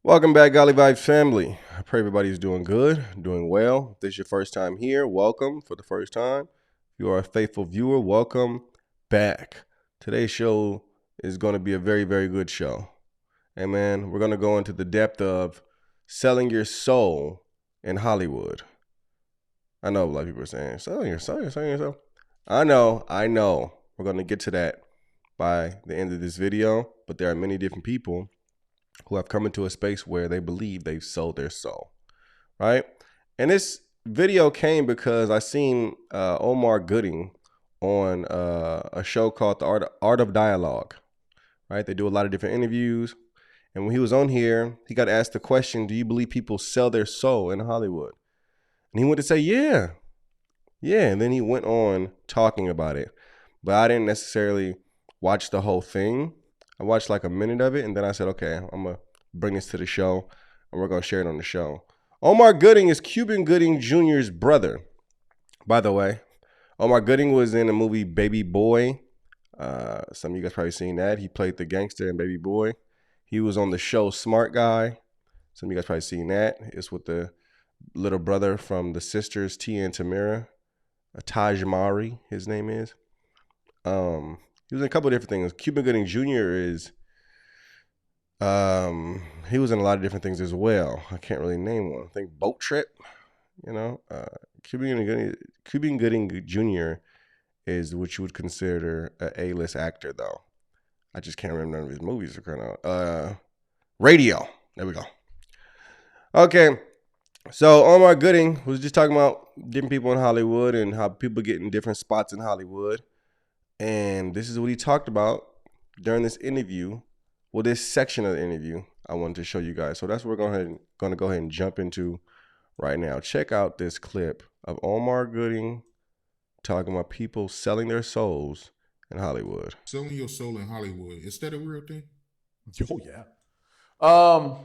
Welcome back, Golly Vibes family. I pray everybody's doing good, doing well. If this is your first time here, welcome for the first time. If you are a faithful viewer, welcome back. Today's show is going to be a very, very good show. Hey man, we're going to go into the depth of selling your soul in Hollywood. I know a lot of people are saying, selling your soul, selling yourself. I know. We're going to get to that by the end of this video, but there are many different people who have come into a space where they believe they've sold their soul, right? And this video came because I seen Omar Gooding on a show called The Art of Dialogue, right? They do a lot of different interviews. And when he was on here, he got asked the question, do you believe people sell their soul in Hollywood? And he went to say, yeah. And then he went on talking about it. But I didn't necessarily watch the whole thing. I watched like a minute of it, and then I said, okay, I'm going to bring this to the show, and we're going to share it on the show. Omar Gooding is Cuban Gooding Jr.'s brother. By the way, Omar Gooding was in the movie Baby Boy. Some of you guys probably seen that. He played the gangster in Baby Boy. He was on the show Smart Guy. Some of you guys probably seen that. It's with the little brother from the sisters, Tia and Tamira. Taj Mari, his name is. He was in a couple of different things. Cuban Gooding Jr. is, he was in a lot of different things as well. I can't really name one. I think Boat Trip, Cuban Gooding Jr. is what you would consider an A-list actor, though. I just can't remember none of his movies are coming out. Radio. There we go. Okay. So Omar Gooding was just talking about different people in Hollywood and how people get in different spots in Hollywood. And this is what he talked about during this interview. Well, this section of the interview I wanted to show you guys. So that's what we're going to go ahead and jump into right now. Check out this clip of Omar Gooding talking about people selling their souls in Hollywood. Selling your soul in Hollywood, is that a real thing? Oh, yeah.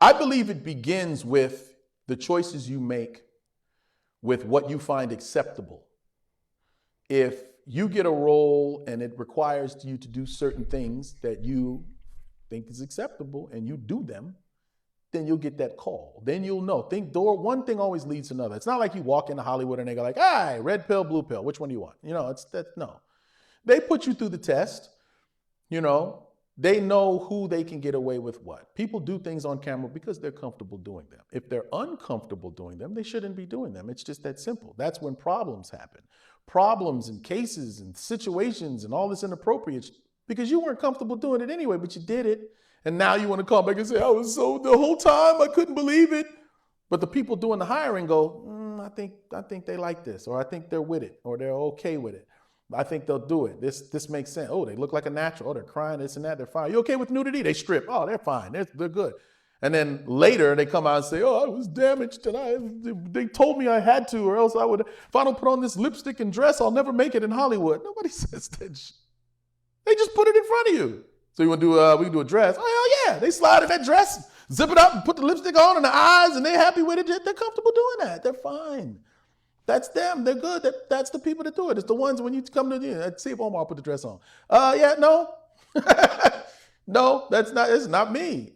I believe it begins with the choices you make with what you find acceptable. If you get a role and it requires you to do certain things that you think is acceptable and you do them, then you'll get that call. Then you'll know. One thing always leads to another. It's not like you walk into Hollywood and they go like, "Hey, red pill, blue pill, which one do you want?" No. They put you through the test. They know who they can get away with what. People do things on camera because they're comfortable doing them. If they're uncomfortable doing them, they shouldn't be doing them. It's just that simple. That's when problems happen. Problems and cases and situations and all this inappropriate because you weren't comfortable doing it anyway, but you did it. And now you want to come back and say, I was so the whole time, I couldn't believe it. But the people doing the hiring go, I think they like this, or I think they're with it, or they're okay with it. I think they'll do it. This makes sense. Oh, they look like a natural. Oh, they're crying, this and that. They're fine. You okay with nudity? They strip. Oh, they're fine. They're good. And then later they come out and say, oh, I was damaged and they told me I had to, or else if I don't put on this lipstick and dress, I'll never make it in Hollywood. Nobody says that shit. They just put it in front of you. So you want to do, we can do a dress. Oh, hell yeah. They slide in that dress, zip it up and put the lipstick on and the eyes and they're happy with it. They're comfortable doing that. They're fine. That's them. They're good. That's the people that do it. It's the ones when you come to see if Omar put the dress on. Yeah, no. No, it's not me.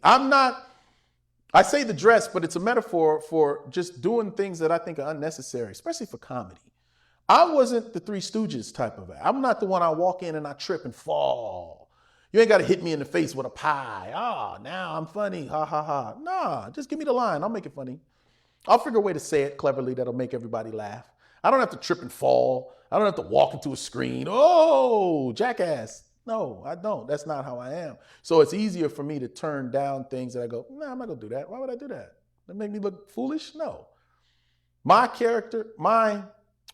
I say the dress, but it's a metaphor for just doing things that I think are unnecessary, especially for comedy. I wasn't the Three Stooges type of guy. I'm not the one I walk in and I trip and fall. You ain't got to hit me in the face with a pie. Oh, now I'm funny. Ha, ha, ha. Nah, just give me the line. I'll make it funny. I'll figure a way to say it cleverly that'll make everybody laugh. I don't have to trip and fall. I don't have to walk into a screen. Oh, jackass. No, I don't. That's not how I am. So it's easier for me to turn down things that I go, nah, I'm not going to do that. Why would I do that? That make me look foolish? No. My character, my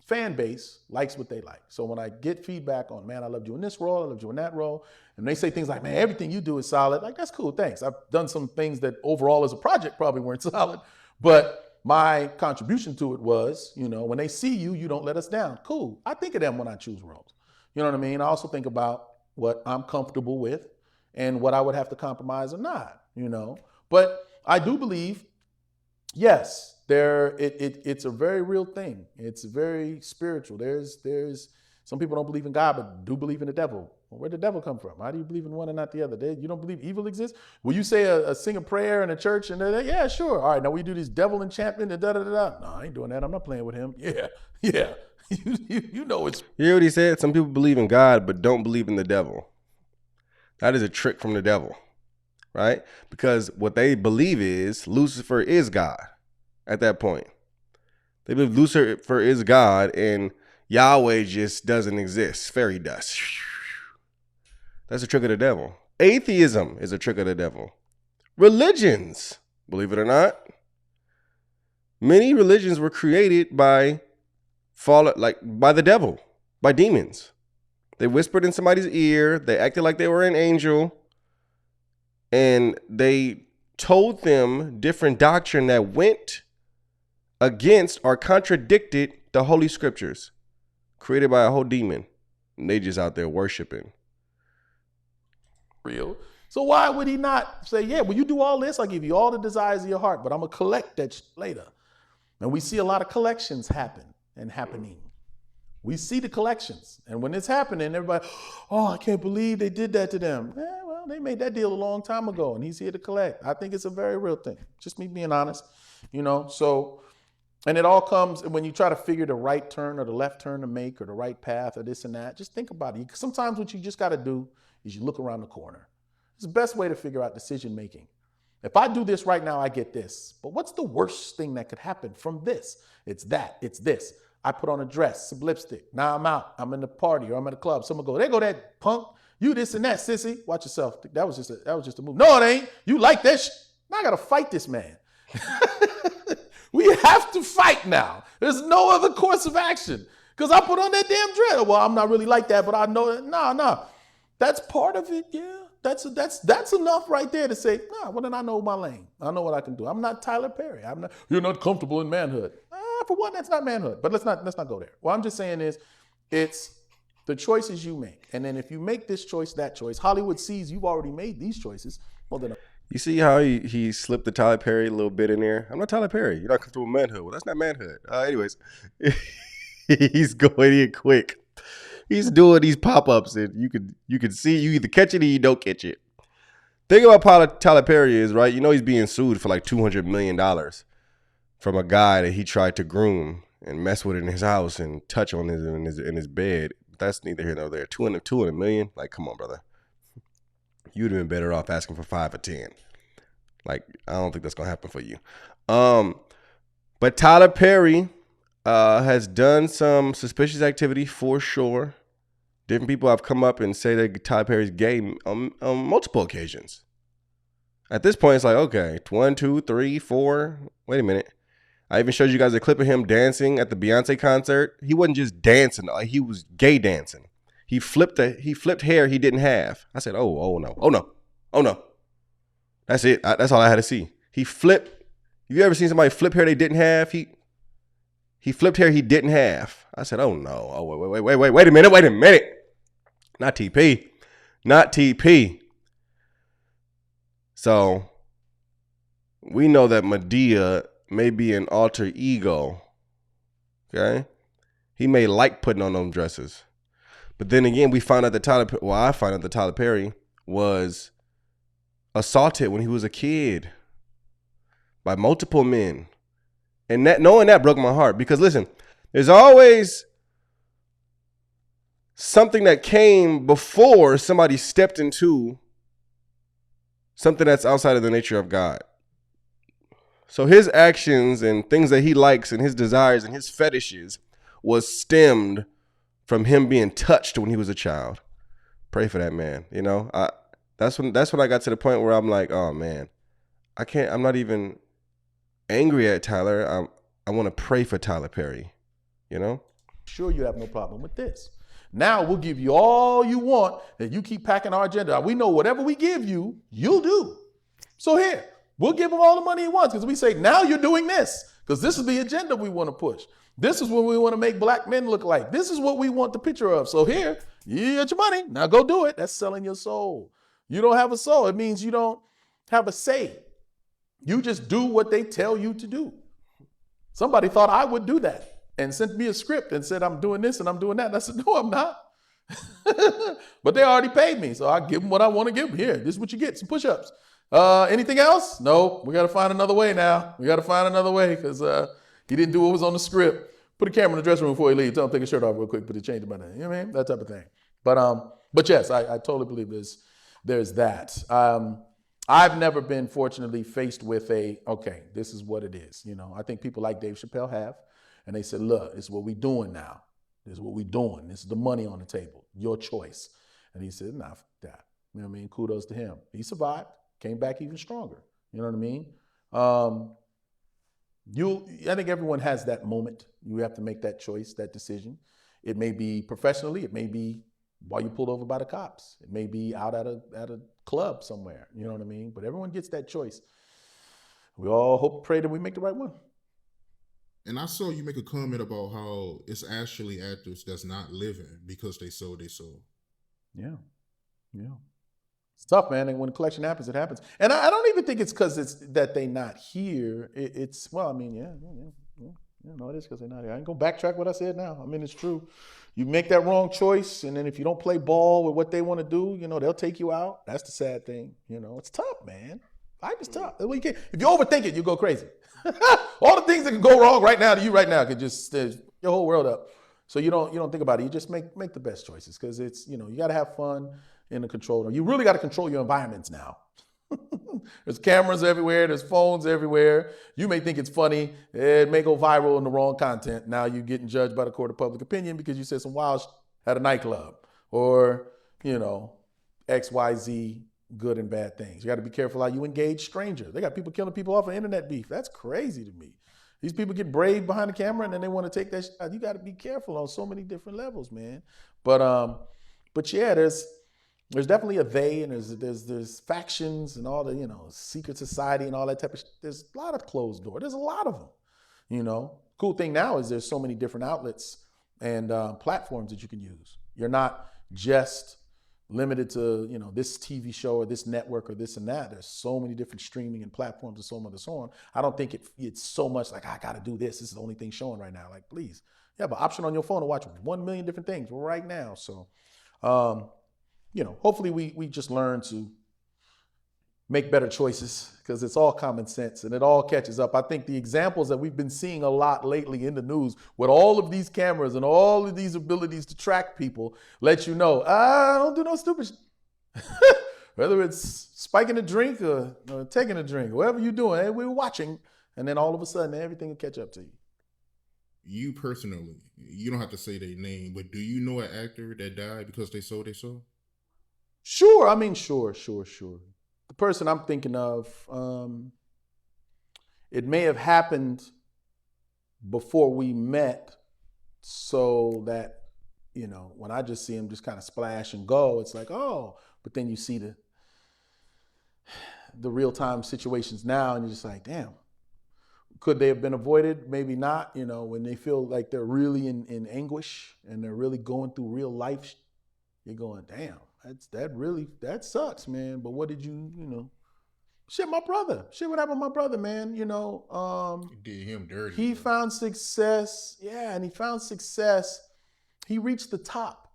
fan base likes what they like. So when I get feedback on, man, I loved you in this role, I loved you in that role, and they say things like, man, everything you do is solid. Like, that's cool. Thanks. I've done some things that overall as a project probably weren't solid, but my contribution to it was, when they see you, you don't let us down. Cool. I think of them when I choose roles. You know what I mean? I also think about what I'm comfortable with and what I would have to compromise or not, But I do believe, yes, it's a very real thing. It's very spiritual. There's some people don't believe in God, but do believe in the devil Well, where'd the devil come from? How do you believe in one and not the other? You don't believe evil exists? Will you say sing a prayer in a church and they're like, yeah, sure. All right, now we do this devil enchantment and da-da-da-da. No, I ain't doing that. I'm not playing with him. Yeah, yeah. You know it's... You hear what he said? Some people believe in God but don't believe in the devil. That is a trick from the devil, right? Because what they believe is Lucifer is God at that point. They believe Lucifer is God and Yahweh just doesn't exist. Fairy dust. That's a trick of the devil. Atheism is a trick of the devil. Religions, believe it or not, many religions were created by the devil, by demons. They whispered in somebody's ear, they acted like they were an angel, and they told them different doctrine that went against or contradicted the Holy Scriptures, created by a whole demon. And they just out there worshiping. Real. So why would he not say, yeah, well, you do all this, I'll give you all the desires of your heart, but I'm going to collect that later. And we see a lot of collections happening. We see the collections. And when it's happening, everybody, oh, I can't believe they did that to them. Well, they made that deal a long time ago, and he's here to collect. I think it's a very real thing. Just me being honest, so, and it all comes when you try to figure the right turn or the left turn to make or the right path or this and that. Just think about it. Sometimes what you just got to do is you look around the corner. It's the best way to figure out decision making. If I do this right now, I get this. But what's the worst thing that could happen from this? It's that. It's this. I put on a dress, some lipstick. Now I'm out. I'm in the party or I'm at a club. Someone go, there go that punk. You this and that, sissy. Watch yourself. That was just a move. No, it ain't. You like that Now I got to fight this man. We have to fight now. There's no other course of action. Because I put on that damn dress. Well, I'm not really like that, but I know that. No. That's part of it, yeah. That's enough right there to say, well, then I know my lane. I know what I can do. I'm not Tyler Perry. You're not comfortable in manhood. For one, that's not manhood. But let's not go there. What I'm just saying is, it's the choices you make. And then if you make this choice, that choice, Hollywood sees you've already made these choices. Well, then... You see how he slipped the Tyler Perry a little bit in there? I'm not Tyler Perry. You're not comfortable with manhood. Well, that's not manhood. Anyways, he's going in quick. He's doing these pop-ups, and you can see you either catch it or you don't catch it. Thing about Tyler Perry is, right, he's being sued for like $200 million from a guy that he tried to groom and mess with in his house and touch on in his bed. That's neither here nor there. 200 million? Like, come on, brother. You'd have been better off asking for 5 or 10. Like, I don't think that's gonna happen for you. But Tyler Perry has done some suspicious activity for sure. Different people have come up and say that Tyler Perry's gay on multiple occasions. At this point, it's like, okay, 1, 2, 3, 4. Wait a minute. I even showed you guys a clip of him dancing at the Beyonce concert. He wasn't just dancing; he was gay dancing. He flipped hair he didn't have. I said, oh no. That's it. That's all I had to see. He flipped. You ever seen somebody flip hair they didn't have? He flipped hair he didn't have. I said, oh no. Oh, wait a minute. Not TP. So we know that Madea may be an alter ego. Okay? He may like putting on them dresses. But then again, I find out that Tyler Perry was assaulted when he was a kid by multiple men. And knowing that broke my heart. Because listen, there's always something that came before somebody stepped into something that's outside of the nature of God. So his actions and things that he likes and his desires and his fetishes was stemmed from him being touched when he was a child. Pray for that man. That's when I got to the point where I'm like, oh man, I'm not even angry at Tyler. I want to pray for Tyler Perry. Sure, you have no problem with this. Now we'll give you all you want, and you keep packing our agenda. We know whatever we give you, you'll do. So here, we'll give him all the money he wants because we say, now you're doing this because this is the agenda we want to push. This is what we want to make black men look like. This is what we want the picture of. So here, you get your money. Now go do it. That's selling your soul. You don't have a soul. It means you don't have a say. You just do what they tell you to do. Somebody thought I would do that and sent me a script and said, I'm doing this and I'm doing that. And I said, no, I'm not. But they already paid me, so I give them what I want to give them. Here, this is what you get, some push-ups. Anything else? No, we got to find another way now. We got to find another way because he didn't do what was on the script. Put a camera in the dressing room before he leaves. Tell him take his shirt off real quick, put the change in my name. You know what I mean? That type of thing. But yes, I totally believe there's that. I've never been fortunately faced with okay, this is what it is. You know, I think people like Dave Chappelle have, and they said, look, this is what we doing now. This is what we doing. This is the money on the table. Your choice. And he said, nah, fuck that. You know what I mean? Kudos to him. He survived, came back even stronger. You know what I mean? I think everyone has that moment. You have to make that choice, that decision. It may be professionally, it may be while you pulled over by the cops. It may be out at a club somewhere. You know what I mean? But everyone gets that choice. We all hope, pray that we make the right one. And I saw you make a comment about how it's actually actors that's not living because they sold their soul. Yeah. It's tough, man. And when the collection happens, it happens. And I don't even think it's because it's that they not here. It's well, I mean, yeah. No, it is because they're not here. I ain't gonna backtrack what I said now. I mean, it's true. You make that wrong choice, and then if you don't play ball with what they want to do, you know, they'll take you out. That's the sad thing. You know, it's tough, man. Life is tough. If you overthink it, you go crazy. All the things that can go wrong right now to you right now could just your whole world up. So you don't think about it. You just make the best choices because it's, you know, you got to have fun in the control. You really got to control your environments now. There's cameras everywhere. There's phones everywhere. You may think it's funny. It may go viral in the wrong content. Now you're getting judged by the court of public opinion because you said some wild at a nightclub or, you know, XYZ good and bad things. You got to be careful how you engage strangers. They got people killing people off of internet beef. That's crazy to me. These people get brave behind the camera and then they want to take that shot. You got to be careful on so many different levels, man. But yeah, there's definitely a they, and there's factions and all the, you know, secret society and all that type of shit. There's a lot of closed door. There's a lot of them, you know. Cool thing now is there's so many different outlets and platforms that you can use. You're not just limited to, you know, this TV show or this network or this and that. There's so many different streaming and platforms and so on and so on. I don't think it's so much like, I got to do this. This is the only thing showing right now. Like, please, you have an option on your phone to watch 1 million different things right now. So, you know, hopefully we just learn to make better choices because it's all common sense and it all catches up. I think the examples that we've been seeing a lot lately in the news with all of these cameras and all of these abilities to track people let you know, don't do no stupid whether it's spiking a drink or taking a drink, whatever you're doing, hey, we're watching, and then all of a sudden everything will catch up to you. You personally, you don't have to say their name, but do you know an actor that died because they sold their soul? Sure. I mean, sure. The person I'm thinking of, it may have happened before we met so that, you know, when I just see him just kind of splash and go, it's like, oh, but then you see the real-time situations now and you're just like, damn, could they have been avoided? Maybe not. You know, when they feel like they're really in anguish and they're really going through real life, you're going, damn. That sucks, man. But what did you know? Shit, my brother. Shit, what happened to my brother, man? You know, You did him dirty. He found success. Yeah, and he found success. He reached the top,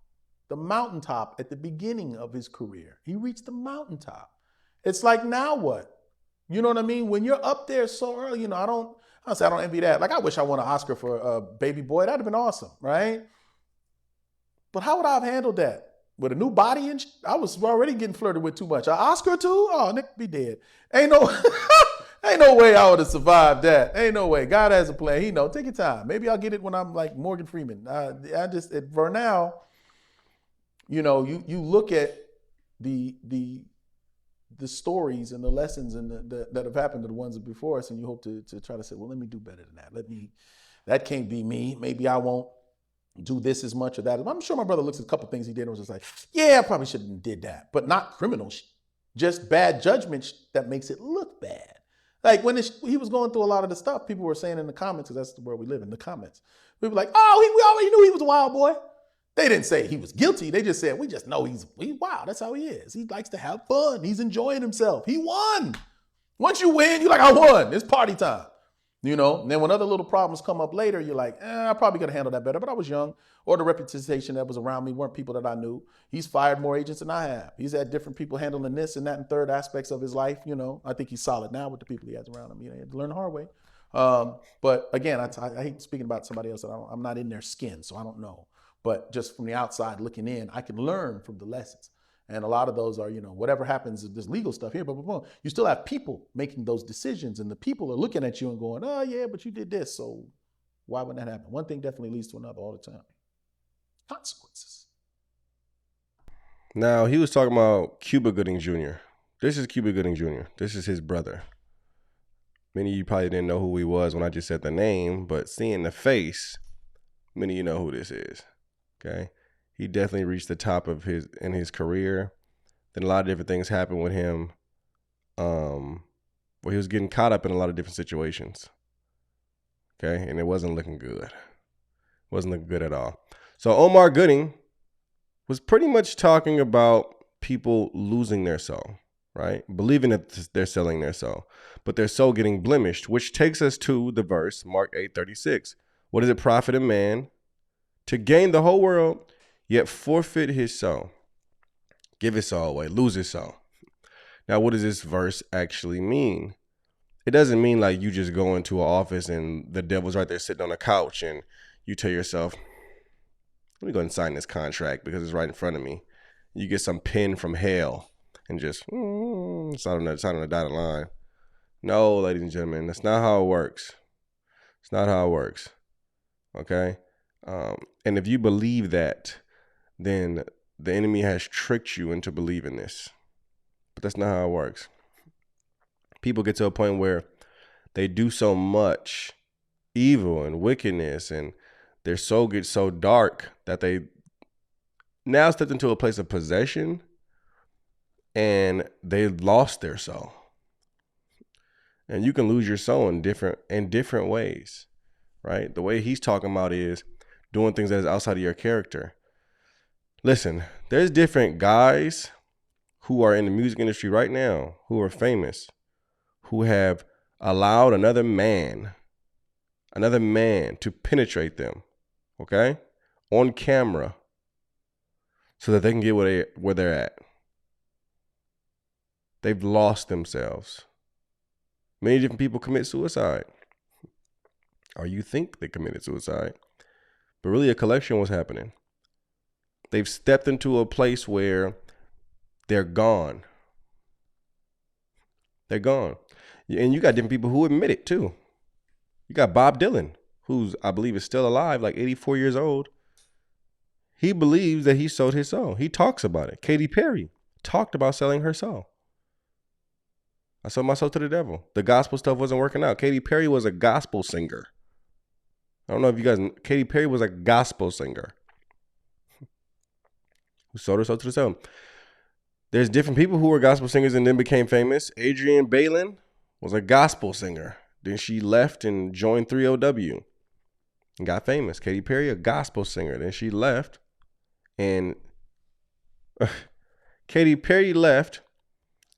the mountaintop at the beginning of his career. He reached the mountaintop. It's like, now what? You know what I mean? When you're up there so early, you know, I don't envy that. Like, I wish I won an Oscar for Baby Boy. That'd have been awesome, right? But how would I have handled that? With a new body and I was already getting flirted with too much. An Oscar too? Oh, Nick be dead. Ain't no way I would have survived that. Ain't no way. God has a plan. He know. Take your time. Maybe I'll get it when I'm like Morgan Freeman. For now, you know, you look at the stories and the lessons and that have happened to the ones before us, and you hope to try to say, well, let me do better than that. That can't be me. Maybe I won't do this as much or that. I'm sure my brother looks at a couple things he did and was just like, yeah, I probably shouldn't have did that. But not criminal just bad judgment that makes it look bad. Like when he was going through a lot of the stuff, people were saying in the comments, because that's the world we live in, the comments. People were like, oh, we already knew he was a wild boy. They didn't say he was guilty. They just said, we just know he's wild. That's how he is. He likes to have fun. He's enjoying himself. He won. Once you win, you're like, I won. It's party time. You know, and then when other little problems come up later, you're like, I probably could have handled that better, but I was young. Or the reputation that was around me weren't people that I knew. He's fired more agents than I have. He's had different people handling this and that and third aspects of his life. You know, I think he's solid now with the people he has around him. You know, he had to learn the hard way. But again, I hate speaking about somebody else that I'm not in their skin, so I don't know. But just from the outside looking in, I can learn from the lessons. And a lot of those are, you know, whatever happens, this legal stuff here, but you still have people making those decisions, and the people are looking at you and going, oh, yeah, but you did this. So why would that happen? One thing definitely leads to another all the time. Consequences. Now, he was talking about Cuba Gooding Jr. This is Cuba Gooding Jr. This is his brother. Many of you probably didn't know who he was when I just said the name, but seeing the face, many of you know who this is. Okay? He definitely reached the top of his career. Then a lot of different things happened with him, where he was getting caught up in a lot of different situations. Okay, and it wasn't looking good. It wasn't looking good at all. So Omar Gooding was pretty much talking about people losing their soul, right? Believing that they're selling their soul, but their soul getting blemished, which takes us to the verse, Mark 8:36. What does it profit a man to gain the whole world, yet forfeit his soul? Give his soul away, lose his soul. Now, what does this verse actually mean? It doesn't mean like you just go into an office and the devil's right there sitting on a couch and you tell yourself, let me go and sign this contract because it's right in front of me. You get some pen from hell and just sign on the dotted line. No, ladies and gentlemen, that's not how it works. It's not how it works. Okay? And if you believe that, then the enemy has tricked you into believing this. But that's not how it works. People get to a point where they do so much evil and wickedness and their soul gets so dark that they now stepped into a place of possession and they lost their soul. And you can lose your soul in different ways, right? The way he's talking about is doing things that is outside of your character. Listen, there's different guys who are in the music industry right now who are famous, who have allowed another man to penetrate them, okay, on camera, so that they can get where they're at. They've lost themselves. Many different people commit suicide, or you think they committed suicide, but really a collection was happening. They've stepped into a place where they're gone. They're gone. And you got different people who admit it too. You got Bob Dylan, who's, I believe, is still alive, like 84 years old. He believes that he sold his soul. He talks about it. Katy Perry talked about selling her soul. I sold my soul to the devil. The gospel stuff wasn't working out. Katy Perry was a gospel singer. I don't know if you guys, Katy Perry was a gospel singer who sold her soul to the devil. There's different people who were gospel singers and then became famous. Adrienne Bailon was a gospel singer. Then she left and joined 3OW and got famous. Katy Perry, a gospel singer. Then she left and Katy Perry left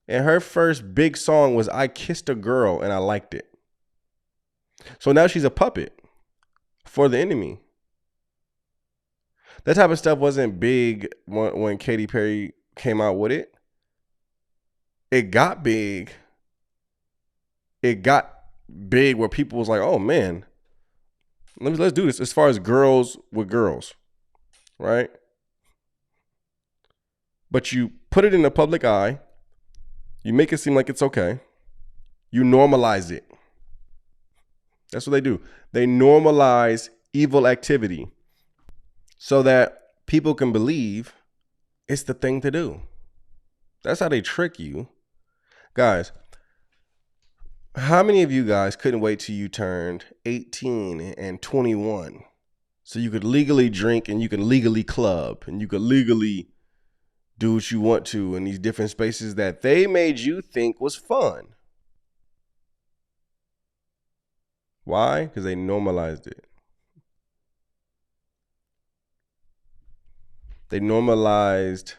and her first big song was I Kissed a Girl and I Liked It. So now she's a puppet for the enemy. That type of stuff wasn't big when Katy Perry came out with it. It got big. It got big where people was like, oh man, let's do this. As far as girls with girls, right? But you put it in the public eye. You make it seem like it's okay. You normalize it. That's what they do. They normalize evil activity so that people can believe it's the thing to do. That's how they trick you. Guys, how many of you guys couldn't wait till you turned 18 and 21 so you could legally drink and you could legally club and you could legally do what you want to in these different spaces that they made you think was fun? Why? Because they normalized it. They normalized,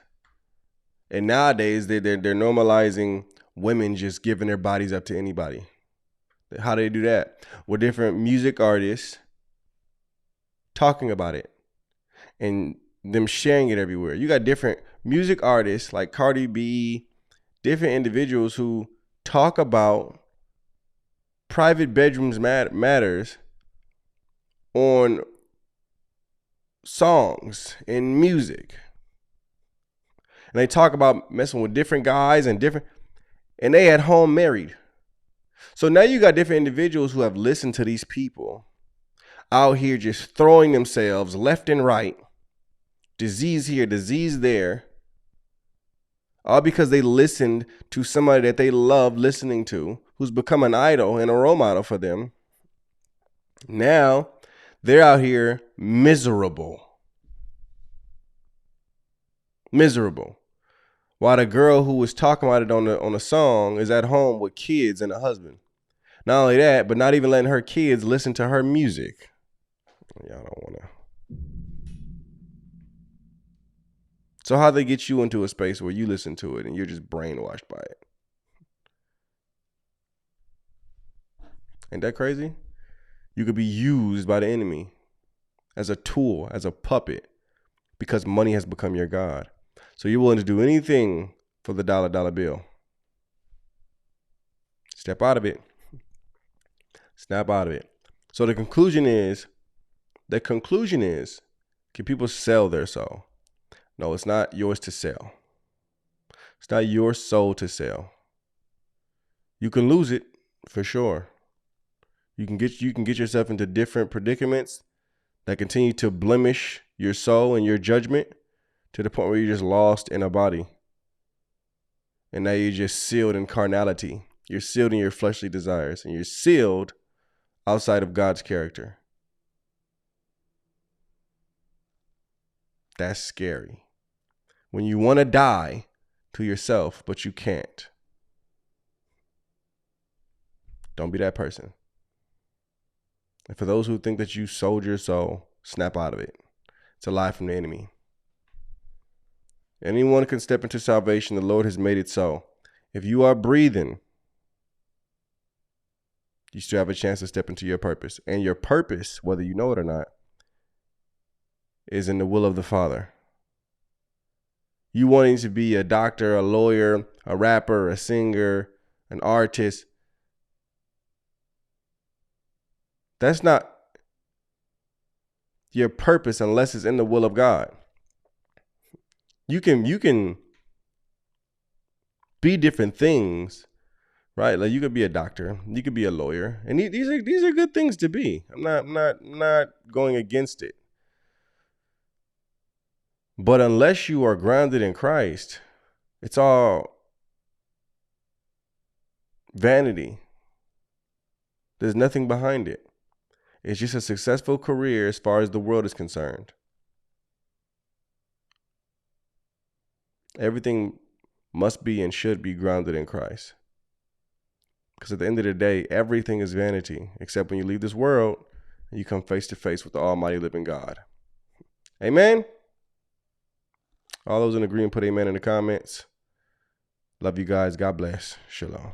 and nowadays they're normalizing women just giving their bodies up to anybody. How do they do that? With different music artists talking about it and them sharing it everywhere. You got different music artists like Cardi B, different individuals who talk about private bedrooms matters on songs and music. And they talk about messing with different guys and they at home married. So now you got different individuals who have listened to these people out here just throwing themselves left and right, disease here, disease there, all because they listened to somebody that they love listening to, who's become an idol and a role model for them. Now they're out here miserable. While the girl who was talking about it on the song is at home with kids and a husband. Not only that, but not even letting her kids listen to her music. Y'all don't want to. So how they get you into a space where you listen to it and you're just brainwashed by it? Ain't that crazy? You could be used by the enemy as a tool, as a puppet, because money has become your God. So you're willing to do anything for the dollar bill. Step out of it. Snap out of it. So the conclusion is, can people sell their soul? No, it's not yours to sell. It's not your soul to sell. You can lose it for sure. You can get yourself into different predicaments that continue to blemish your soul and your judgment to the point where you're just lost in a body. And now you're just sealed in carnality. You're sealed in your fleshly desires, and you're sealed outside of God's character. That's scary. When you want to die to yourself, but you can't. Don't be that person. And for those who think that you sold your soul, snap out of it. It's a lie from the enemy. Anyone can step into salvation. The Lord has made it so. If you are breathing, you still have a chance to step into your purpose. And your purpose, whether you know it or not, is in the will of the Father. You wanting to be a doctor, a lawyer, a rapper, a singer, an artist, that's not your purpose unless it's in the will of God. You can be different things, right? Like you could be a doctor, you could be a lawyer, and these are good things to be. I'm not going against it. But unless you are grounded in Christ, it's all vanity. There's nothing behind it. It's just a successful career as far as the world is concerned. Everything must be and should be grounded in Christ. Because at the end of the day, everything is vanity, except when you leave this world and you come face to face with the almighty living God. Amen? All those in agreement, put amen in the comments. Love you guys. God bless. Shalom.